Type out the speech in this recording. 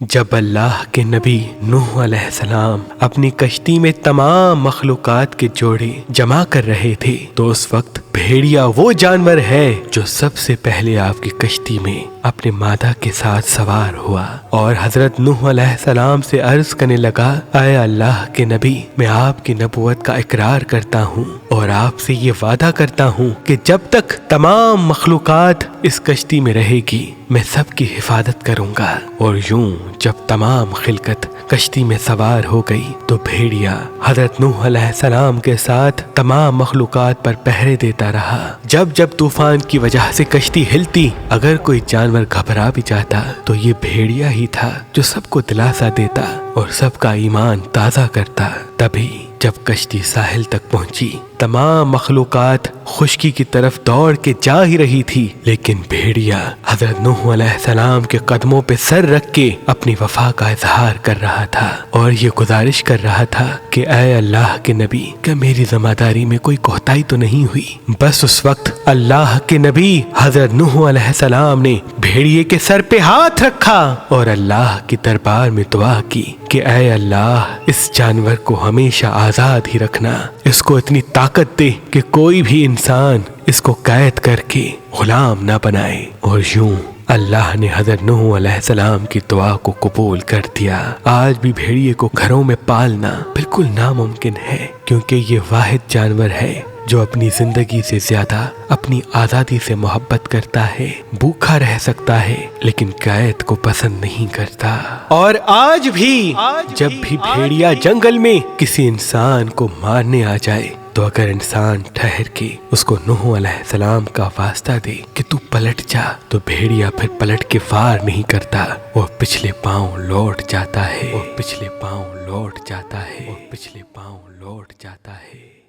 جب اللہ کے نبی نوح علیہ السلام اپنی کشتی میں تمام مخلوقات کے جوڑے جمع کر رہے تھے تو اس وقت بھیڑیا وہ جانور ہے جو سب سے پہلے آپ کی کشتی میں اپنے مادہ کے ساتھ سوار ہوا اور حضرت نوح علیہ السلام سے عرض کرنے لگا، اے اللہ کے نبی، میں آپ کی نبوت کا اقرار کرتا ہوں اور آپ سے یہ وعدہ کرتا ہوں کہ جب تک تمام مخلوقات اس کشتی میں رہے گی میں سب کی حفاظت کروں گا۔ اور یوں جب تمام خلقت کشتی میں سوار ہو گئی تو بھیڑیا حضرت نوح علیہ السلام کے ساتھ تمام مخلوقات پر پہرے دیتا رہا۔ جب جب طوفان کی وجہ سے کشتی ہلتی، اگر کوئی جانور گھبرا بھی جاتا تو یہ بھیڑیا ہی تھا جو سب کو دلاسا دیتا اور سب کا ایمان تازہ کرتا۔ تبھی جب کشتی ساحل تک پہنچی، تمام مخلوقات خشکی کی طرف دوڑ کے جا ہی رہی تھی، لیکن بھیڑیا حضرت نوح علیہ السلام کے قدموں پہ سر رکھ کے اپنی وفا کا اظہار کر رہا تھا اور یہ گزارش کر رہا تھا کہ اے اللہ کے نبی، کیا میری ذمہ داری میں کوئی کوتاہی تو نہیں ہوئی؟ بس اس وقت اللہ کے نبی حضرت نوح علیہ السلام نے بھیڑیے کے سر پہ ہاتھ رکھا اور اللہ کی دربار میں دعا کی کہ اے اللہ، اس جانور کو ہمیشہ آزاد ہی رکھنا، اس کو اتنی طاقت دے کہ کوئی بھی انسان اس کو قید کر کے غلام نہ بنائے۔ اور یوں اللہ نے حضرت نوح علیہ السلام کی دعا کو قبول کر دیا۔ آج بھی بھیڑیے کو گھروں میں پالنا بالکل ناممکن ہے، کیونکہ یہ واحد جانور ہے جو اپنی زندگی سے زیادہ اپنی آزادی سے محبت کرتا ہے، بھوکا رہ سکتا ہے لیکن قید کو پسند نہیں کرتا۔ اور آج بھی جب بھی بھیڑیا جنگل میں کسی انسان کو مارنے آ جائے تو اگر انسان ٹھہر کے اس کو نوح علیہ السلام کا واسطہ دے کہ تو پلٹ جا، تو بھیڑیا پھر پلٹ کے وار نہیں کرتا، وہ پچھلے پاؤں لوٹ جاتا ہے، وہ پچھلے پاؤں لوٹ جاتا ہے، وہ پچھلے پاؤں لوٹ جاتا ہے۔